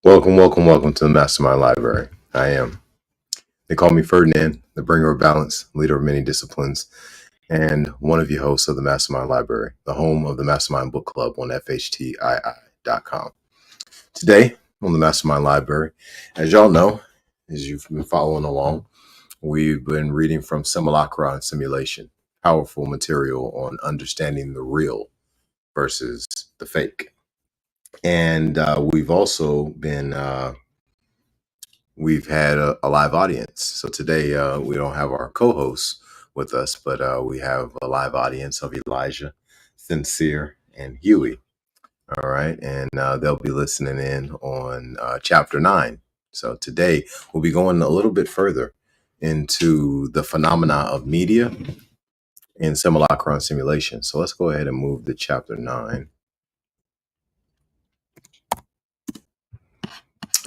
Welcome to the MasterMind Library. They call me Ferdinand, the bringer of balance, leader of many disciplines, and one of your hosts of the MasterMind Library, the home of the MasterMind Book Club on FHTII.com. Today on the MasterMind Library, as y'all know, as you've been following along, we've been reading from Simulacra Simulation, powerful material on understanding the real versus the fake. And we've also been we've had a live audience. So today we don't have our co-hosts with us, but we have a live audience of Elijah, Sincere, and Huey. All right. And they'll be listening in on chapter 9. So today we'll be going a little bit further into the phenomena of media in simulacra and simulation. So let's go ahead and move to chapter 9.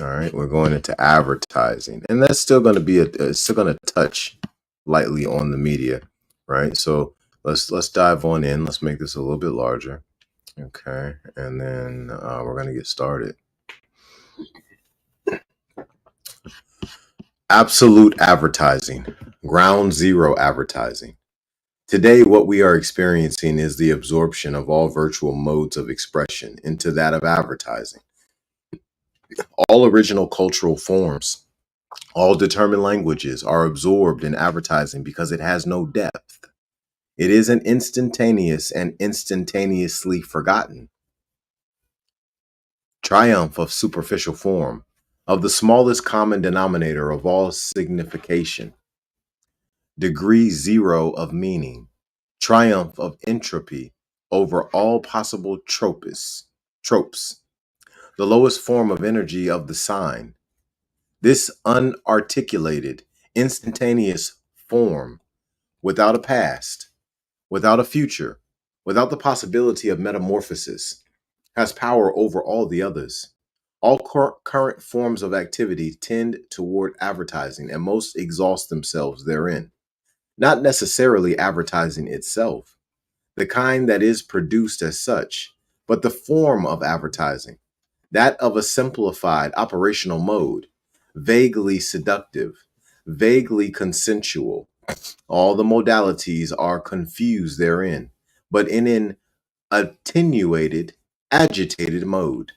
All right, we're going into advertising, and that's still going to be it's still going to touch lightly on the media, right? So let's dive on in. Let's make this a little bit larger, okay? And then we're going to get started. Absolute advertising, ground zero advertising. Today, what we are experiencing is the absorption of all virtual modes of expression into that of advertising. All original cultural forms, all determined languages are absorbed in advertising because it has no depth. It is an instantaneous and instantaneously forgotten triumph of superficial form, of the smallest common denominator of all signification, degree zero of meaning, triumph of entropy over all possible tropes, the lowest form of energy of the sign. This unarticulated, instantaneous form, without a past, without a future, without the possibility of metamorphosis, has power over all the others. All current forms of activity tend toward advertising, and most exhaust themselves therein. Not necessarily advertising itself, the kind that is produced as such, but the form of advertising, that of a simplified operational mode, vaguely seductive, vaguely consensual. All the modalities are confused therein, but in an attenuated, agitated mode.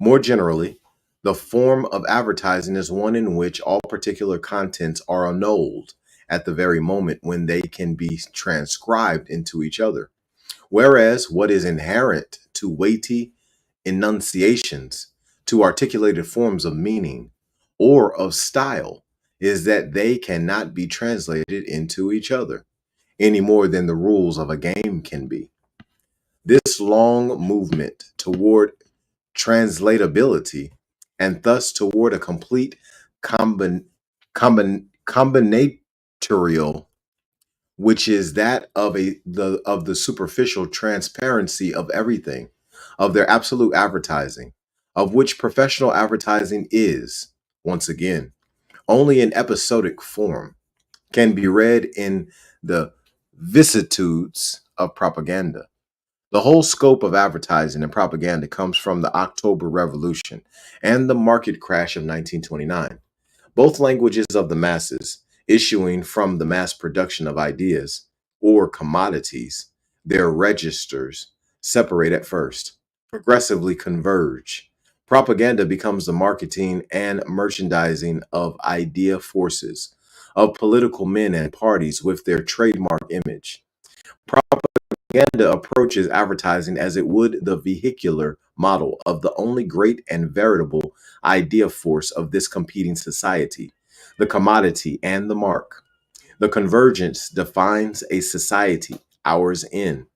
More generally, the form of advertising is one in which all particular contents are annulled at the very moment when they can be transcribed into each other. Whereas what is inherent to weighty enunciations, to articulated forms of meaning or of style, is that they cannot be translated into each other any more than the rules of a game can be. This long movement toward translatability and thus toward a complete combinatorial, which is that of the superficial transparency of everything, of their absolute advertising, of which professional advertising is, once again, only in episodic form, can be read in the vicissitudes of propaganda. The whole scope of advertising and propaganda comes from the October Revolution and the market crash of 1929. Both languages of the masses, issuing from the mass production of ideas or commodities, their registers separate at first, progressively converge. Propaganda becomes the marketing and merchandising of idea forces, of political men and parties with their trademark image. Propaganda approaches advertising as it would the vehicular model of the only great and veritable idea force of this competing society, the commodity and the mark. The convergence defines a society, ours in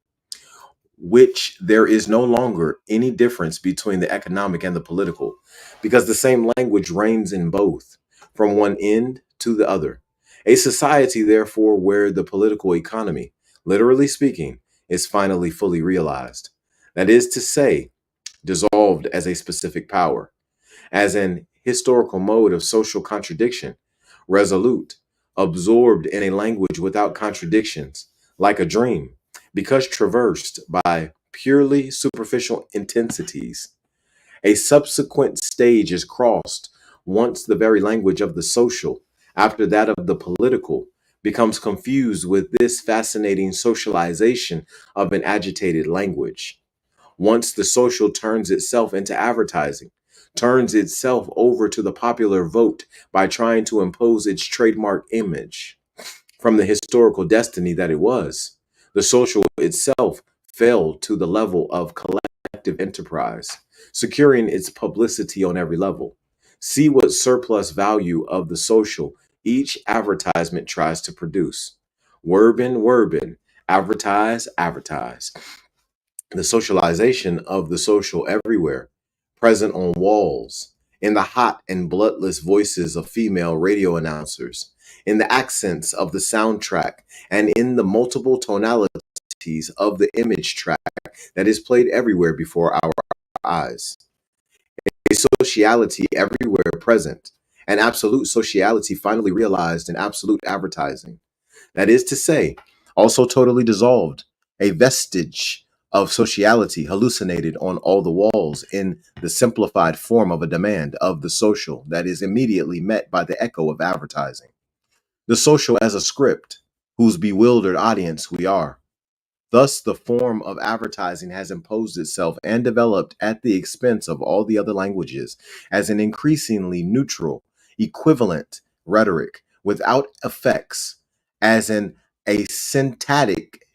which there is no longer any difference between the economic and the political, because the same language reigns in both, from one end to the other. A society, therefore, where the political economy, literally speaking, is finally fully realized. That is to say, dissolved as a specific power, as an historical mode of social contradiction, resolute, absorbed in a language without contradictions, like a dream, because traversed by purely superficial intensities, A subsequent stage is crossed once the very language of the social, after that of the political, becomes confused with this fascinating socialization of an agitated language. Once the social turns itself into advertising, turns itself over to the popular vote by trying to impose its trademark image from the historical destiny that it was, the social itself fell to the level of collective enterprise, securing its publicity on every level. See what surplus value of the social each advertisement tries to produce. Word, advertise, advertise. The socialization of the social everywhere, present on walls, in the hot and bloodless voices of female radio announcers, in the accents of the soundtrack, and in the multiple tonalities of the image track that is played everywhere before our eyes. A sociality everywhere present, an absolute sociality finally realized in absolute advertising. That is to say, also totally dissolved, a vestige of sociality hallucinated on all the walls in the simplified form of a demand of the social that is immediately met by the echo of advertising. The social as a script, whose bewildered audience we are. Thus, the form of advertising has imposed itself and developed at the expense of all the other languages as an increasingly neutral, equivalent rhetoric without effects, as in a syntactic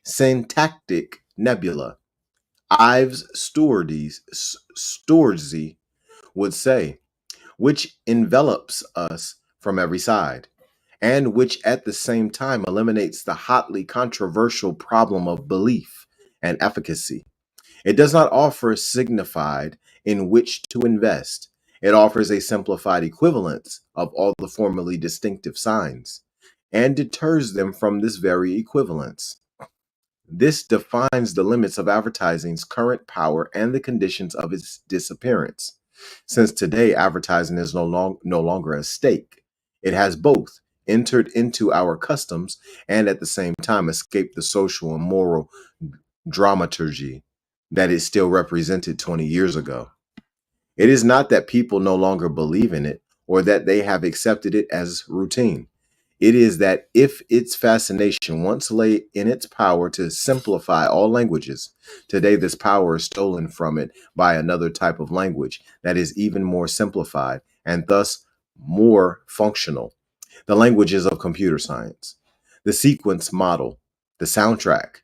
nebula. Ives Stewardesy would say, which envelops us from every side, and which at the same time eliminates the hotly controversial problem of belief and efficacy. It does not offer signified in which to invest. It offers a simplified equivalence of all the formerly distinctive signs and deters them from this very equivalence. This defines the limits of advertising's current power and the conditions of its disappearance. Since today advertising is no longer a stake, it has both entered into our customs and at the same time escaped the social and moral dramaturgy that it still represented 20 years ago. It is not that people no longer believe in it or that they have accepted it as routine. It is that if its fascination once lay in its power to simplify all languages, today this power is stolen from it by another type of language that is even more simplified and thus more functional. The languages of computer science, the sequence model, the soundtrack,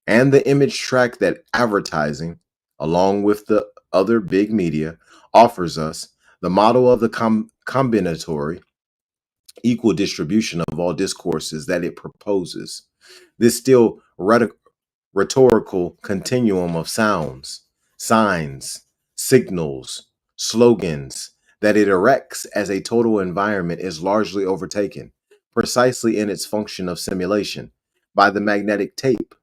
and the image track that advertising, along with the other big media, offers us, the model of the combinatory equal distribution of all discourses that it proposes. This still rhetorical continuum of sounds, signs, signals, slogans that it erects as a total environment is largely overtaken, precisely in its function of simulation, by the magnetic tape,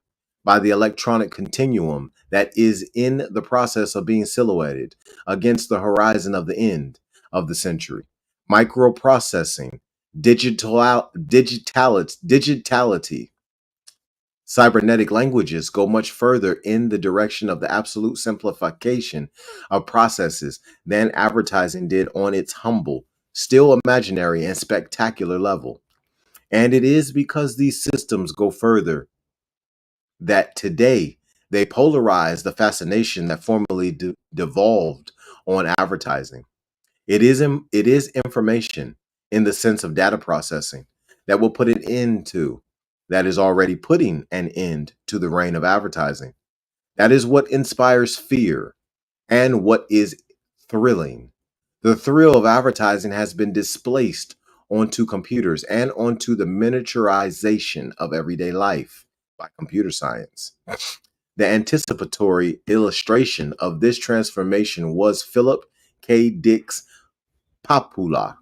by the electronic continuum that is in the process of being silhouetted against the horizon of the end of the century. Microprocessing, digitality, cybernetic languages go much further in the direction of the absolute simplification of processes than advertising did on its humble, still imaginary and spectacular level. And it is because these systems go further that today they polarize the fascination that formerly devolved on advertising. It is information in the sense of data processing that will put an end to, that is already putting an end to the reign of advertising. That is what inspires fear and what is thrilling. The thrill of advertising has been displaced onto computers and onto the miniaturization of everyday life by computer science. The anticipatory illustration of this transformation was Philip K. Dick's Papula,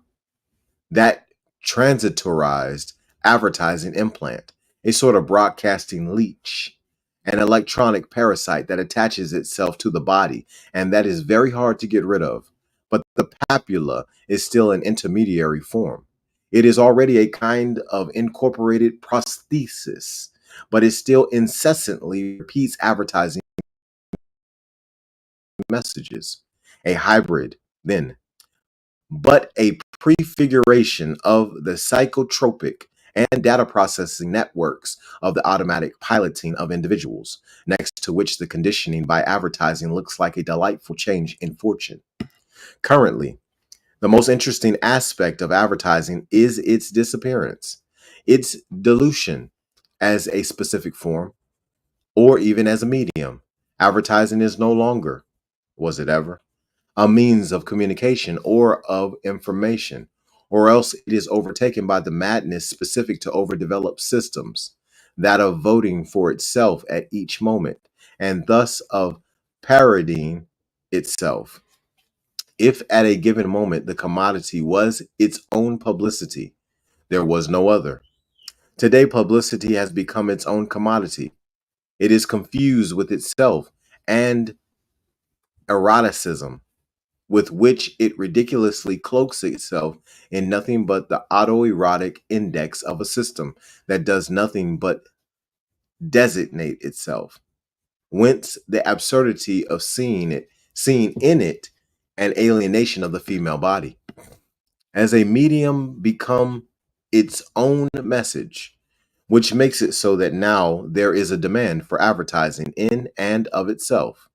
that transitorized advertising implant, a sort of broadcasting leech, an electronic parasite that attaches itself to the body and that is very hard to get rid of. But the papula is still an intermediary form. It is already a kind of incorporated prosthesis, but it still incessantly repeats advertising messages. a hybrid then, but a prefiguration of the psychotropic and data processing networks of the automatic piloting of individuals, next to which the conditioning by advertising looks like a delightful change in fortune. Currently, the most interesting aspect of advertising is its disappearance, its dilution as a specific form, or even as a medium. Advertising is no longer, was it ever, a means of communication or of information, or else it is overtaken by the madness specific to overdeveloped systems, that of voting for itself at each moment, and thus of parodying itself. If at a given moment the commodity was its own publicity, there was no other. Today, publicity has become its own commodity. It is confused with itself and eroticism, with which it ridiculously cloaks itself in nothing but the autoerotic index of a system that does nothing but designate itself. Whence the absurdity of seeing in it an alienation of the female body as a medium become its own message, which makes it so that now there is a demand for advertising in and of itself,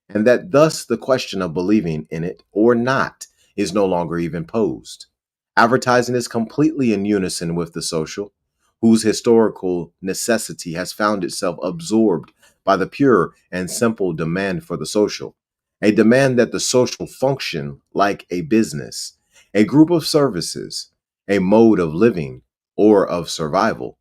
and that thus the question of believing in it or not is no longer even posed. Advertising is completely in unison with the social, whose historical necessity has found itself absorbed by the pure and simple demand for the social, a demand that the social function like a business, a group of services, a mode of living, or of survival.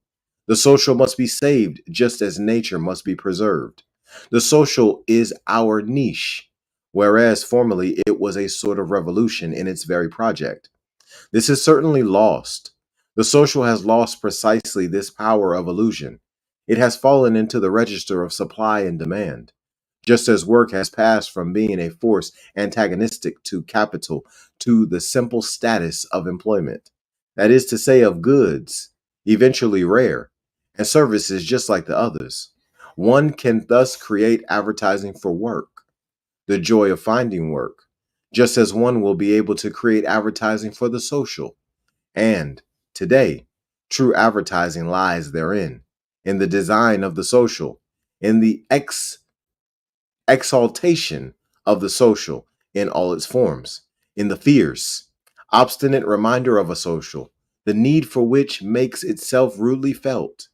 The social must be saved just as nature must be preserved. The social is our niche, whereas formerly it was a sort of revolution in its very project. This is certainly lost. The social has lost precisely this power of illusion. It has fallen into the register of supply and demand, just as work has passed from being a force antagonistic to capital to the simple status of employment, that is to say, of goods, eventually rare, and services just like the others. One can thus create advertising for work, the joy of finding work, just as one will be able to create advertising for the social. And today, true advertising lies therein, in the design of the social, in the exaltation of the social in all its forms, in the fierce, obstinate reminder of a social, the need for which makes itself rudely felt.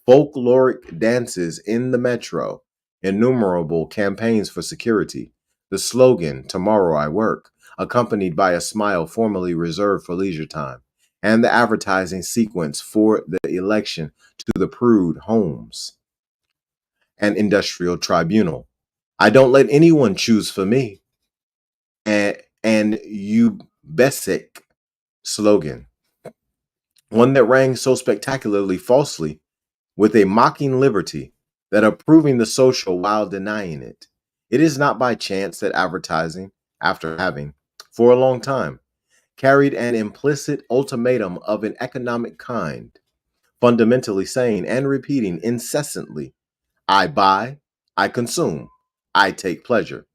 Folkloric dances in the metro, innumerable campaigns for security, the slogan, "Tomorrow I work," accompanied by a smile formerly reserved for leisure time, and the advertising sequence for the election to the prude homes and industrial tribunal. I don't let anyone choose for me. And you basic slogan, one that rang so spectacularly falsely with a mocking liberty that approving the social while denying it. It is not by chance that advertising, after having, for a long time, carried an implicit ultimatum of an economic kind, fundamentally saying and repeating incessantly, I buy, I consume, I take pleasure,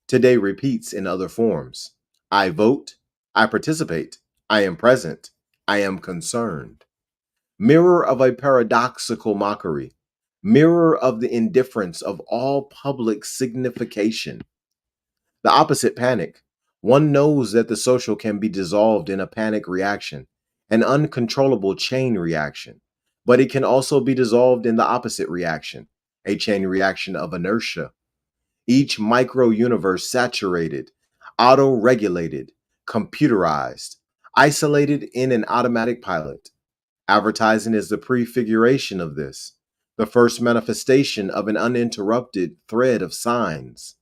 today repeats in other forms. I vote, I participate, I am present, I am concerned. Mirror of a paradoxical mockery, mirror of the indifference of all public signification. The opposite panic. One knows that the social can be dissolved in a panic reaction, an uncontrollable chain reaction, but it can also be dissolved in the opposite reaction, a chain reaction of inertia. Each micro universe saturated, auto regulated, computerized, isolated in an automatic pilot. Advertising is the prefiguration of this, the first manifestation of an uninterrupted thread of signs,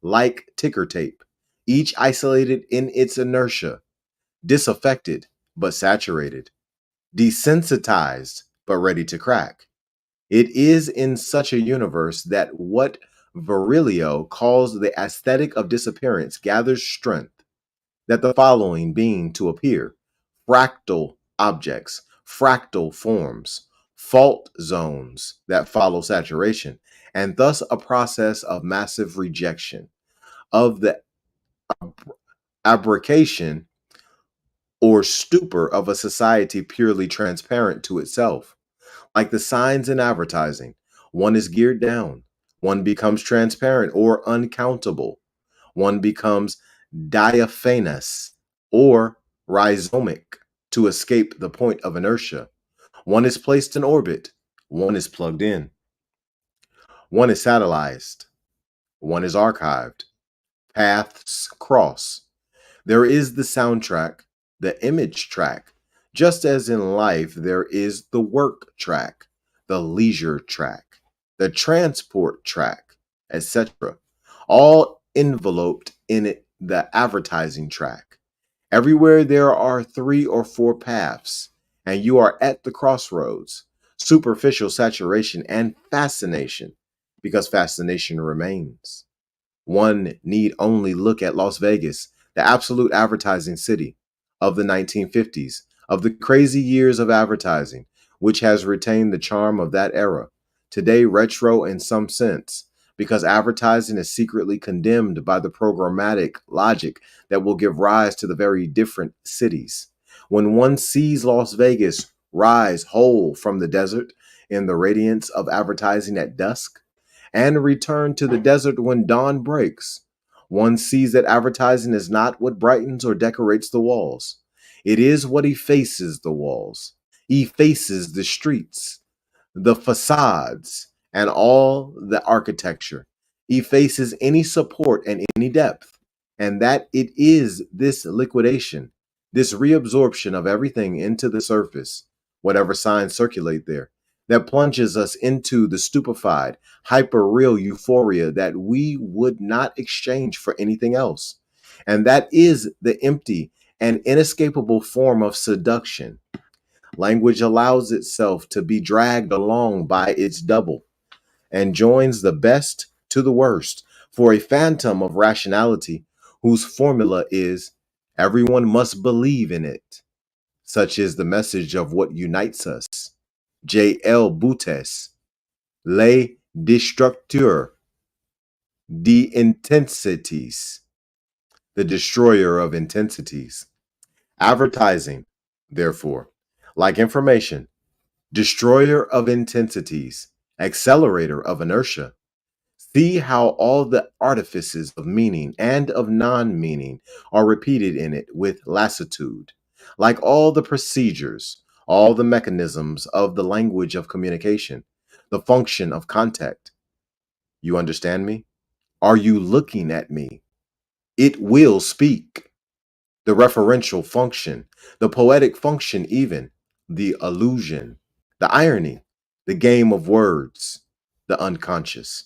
like ticker tape, each isolated in its inertia, disaffected but saturated, desensitized but ready to crack. It is in such a universe that what Virilio calls the aesthetic of disappearance gathers strength, that the following being to appear: fractal objects, fractal forms, fault zones that follow saturation, and thus a process of massive rejection of the abracation or stupor of a society purely transparent to itself. Like the signs in advertising, one is geared down, one becomes transparent or uncountable, one becomes diaphanous or rhizomic to escape the point of inertia. One is placed in orbit, one is plugged in, one is satellized, one is archived. Paths cross. There is the soundtrack, the image track. Just as in life, there is the work track, the leisure track, the transport track, etc. All enveloped in it, the advertising track. Everywhere there are 3 or 4 paths, and you are at the crossroads. Superficial saturation and fascination, because fascination remains. One need only look at Las Vegas, the absolute advertising city of the 1950s, of the crazy years of advertising, which has retained the charm of that era, today retro in some sense, because advertising is secretly condemned by the programmatic logic that will give rise to the very different cities. When one sees Las Vegas rise whole from the desert in the radiance of advertising at dusk, and return to the desert when dawn breaks, one sees that advertising is not what brightens or decorates the walls. It is what effaces the walls, effaces the streets, the facades, and all the architecture, effaces any support and any depth. And that it is this liquidation, this reabsorption of everything into the surface, whatever signs circulate there, that plunges us into the stupefied, hyper-real euphoria that we would not exchange for anything else. And that is the empty and inescapable form of seduction. Language allows itself to be dragged along by its double and joins the best to the worst for a phantom of rationality whose formula is everyone must believe in it. Such is the message of what unites us. J.L. Butes, Les Destructeurs d'Intensities, the destroyer of intensities. Advertising, therefore, like information, destroyer of intensities, accelerator of inertia. See how all the artifices of meaning and of non-meaning are repeated in it with lassitude, like all the procedures, all the mechanisms of the language of communication, the function of contact. You understand me? Are you looking at me? It will speak. The referential function, the poetic function even, the allusion, the irony, the game of words, the unconscious.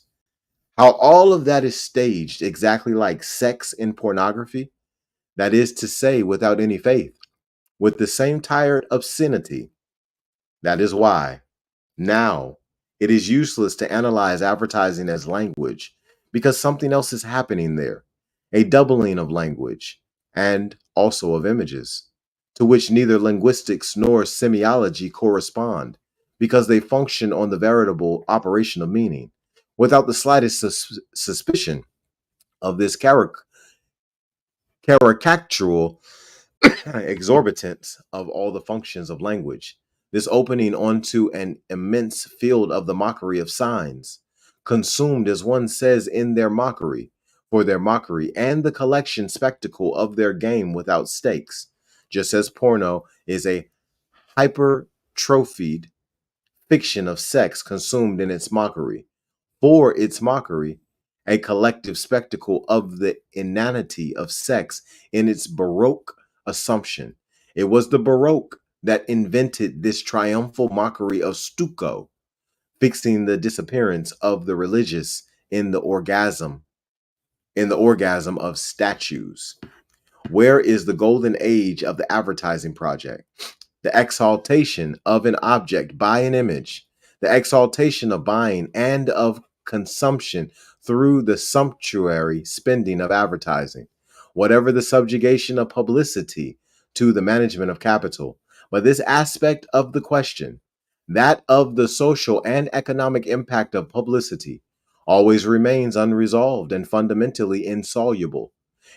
How all of that is staged exactly like sex in pornography, that is to say, without any faith, with the same tired obscenity. That is why, now, it is useless to analyze advertising as language, because something else is happening there, a doubling of language, and also of images, to which neither linguistics nor semiology correspond, because they function on the veritable operation of meaning, without the slightest suspicion of this caricatural exorbitance of all the functions of language, this opening onto an immense field of the mockery of signs, consumed, as one says, in their mockery, for their mockery, and the collection spectacle of their game without stakes, just as porno is a hypertrophied fiction of sex consumed in its mockery, for its mockery, a collective spectacle of the inanity of sex in its Baroque assumption. It was the Baroque that invented this triumphal mockery of stucco, fixing the disappearance of the religious in the orgasm of statues. Where is the golden age of the advertising project? The exaltation of an object by an image, the exaltation of buying and of consumption through the sumptuary spending of advertising, whatever the subjugation of publicity to the management of capital. But this aspect of the question, that of the social and economic impact of publicity, always remains unresolved and fundamentally insoluble.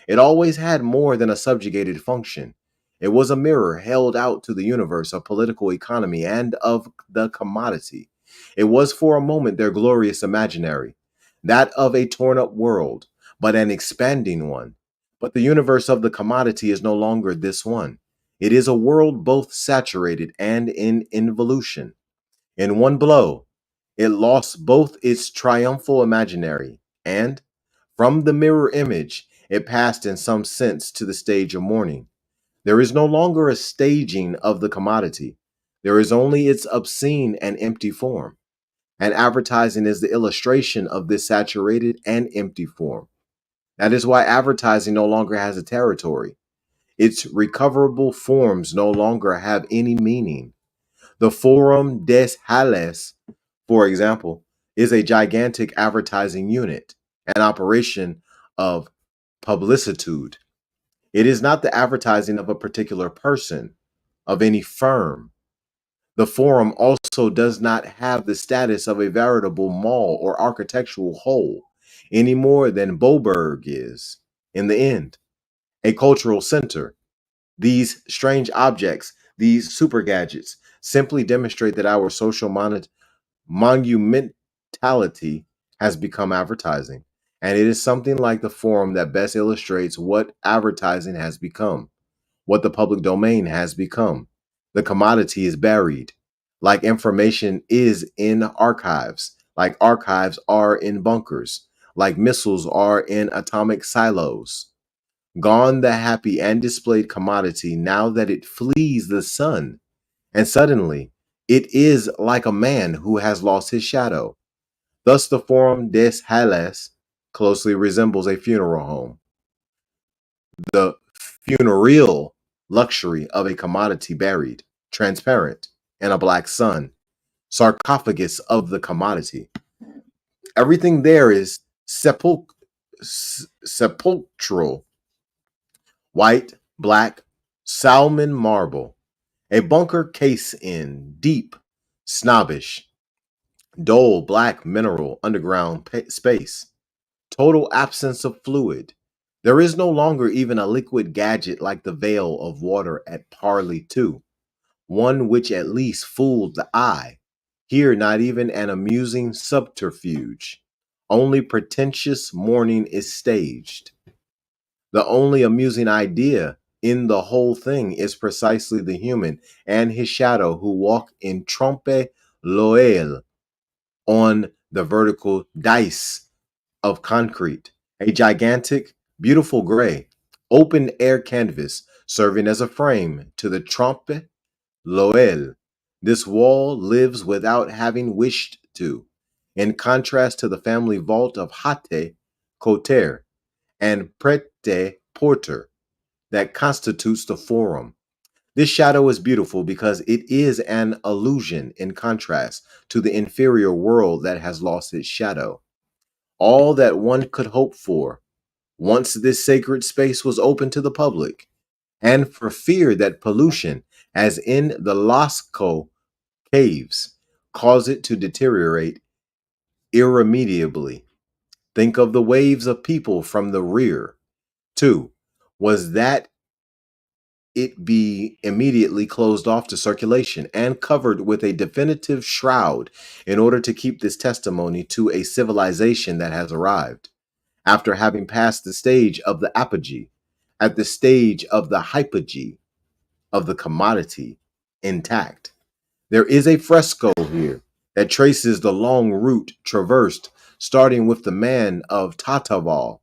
It always had more than a subjugated function. It was a mirror held out to the universe of political economy and of the commodity. It was for a moment their glorious imaginary, that of a torn up world, but an expanding one. But the universe of the commodity is no longer this one. It is a world both saturated and in involution. In one blow, it lost both its triumphal imaginary, and, from the mirror image, it passed in some sense to the stage of mourning. There is no longer a staging of the commodity. There is only its obscene and empty form. And advertising is the illustration of this saturated and empty form. That is why advertising no longer has a territory. Its recoverable forms no longer have any meaning. The Forum des Halles, for example, is a gigantic advertising unit, an operation of publicitude. It is not the advertising of a particular person, of any firm. The Forum also does not have the status of a veritable mall or architectural whole, any more than Boberg is, in the end, a cultural center. These strange objects, these super gadgets, simply demonstrate that our social monumentality has become advertising. And it is something like the Forum that best illustrates what advertising has become, what the public domain has become. The commodity is buried, like information is in archives, like archives are in bunkers, like missiles are in atomic silos. Gone the happy and displayed commodity now that it flees the sun, and suddenly it is like a man who has lost his shadow. Thus, the Forum des Halles closely resembles a funeral home. The funereal luxury of a commodity buried, transparent, in a black sun, sarcophagus of the commodity. Everything there is sepulchral, white, black, salmon marble, a bunker case in, deep, snobbish, dull black mineral underground space, total absence of fluid. There is no longer even a liquid gadget like the veil of water at Parley 2, one which at least fooled the eye. Here, not even an amusing subterfuge. Only pretentious mourning is staged. The only amusing idea in the whole thing is precisely the human and his shadow who walk in trompe l'oeil on the vertical dice of concrete, a gigantic, beautiful gray, open air canvas serving as a frame to the trompe l'oeil. This wall lives without having wished to, in contrast to the family vault of Hate, Cotter, and Prete Porter that constitutes the Forum. This shadow is beautiful because it is an illusion in contrast to the inferior world that has lost its shadow. All that one could hope for once this sacred space was open to the public, and for fear that pollution, as in the Lascaux caves, cause it to deteriorate irremediably. Think of the waves of people from the rear. 2. Was that it be immediately closed off to circulation and covered with a definitive shroud in order to keep this testimony to a civilization that has arrived, after having passed the stage of the apogee, at the stage of the hypogee of the commodity intact. There is a fresco here that traces the long route traversed, starting with the man of Tataval,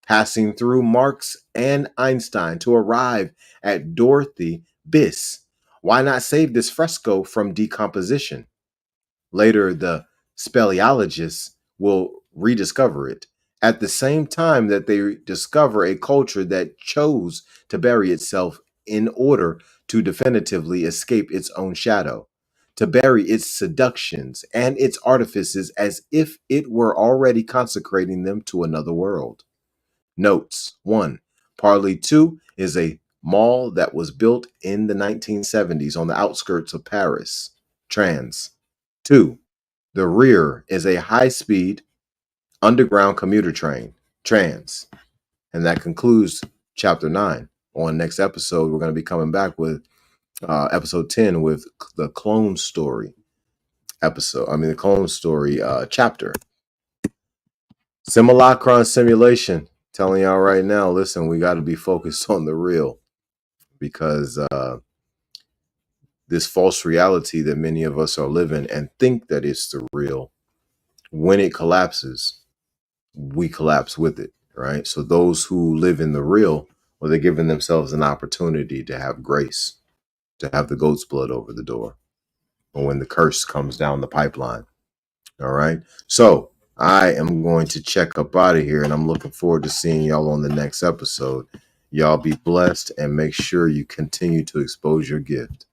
passing through Marx and Einstein to arrive at Dorothy Biss. Why not save this fresco from decomposition? Later, the speleologists will rediscover it at the same time that they discover a culture that chose to bury itself in order to definitively escape its own shadow, to bury its seductions and its artifices as if it were already consecrating them to another world. Notes: 1. Parley 2 is a mall that was built in the 1970s on the outskirts of Paris. Trans. 2. The rear is a high-speed underground commuter train. Trans. And that concludes chapter 9. On next episode, we're going to be coming back with episode 10 with the clone story the clone story chapter. Simulacra Simulation. Telling y'all right now, listen, we got to be focused on the real, because this false reality that many of us are living and think that it's the real, when it collapses, we collapse with it, right? So those who live in the real, well, they're giving themselves an opportunity to have grace, to have the goat's blood over the door, or when the curse comes down the pipeline. All right. So I am going to check up out of here, and I'm looking forward to seeing y'all on the next episode. Y'all be blessed, and make sure you continue to expose your gift.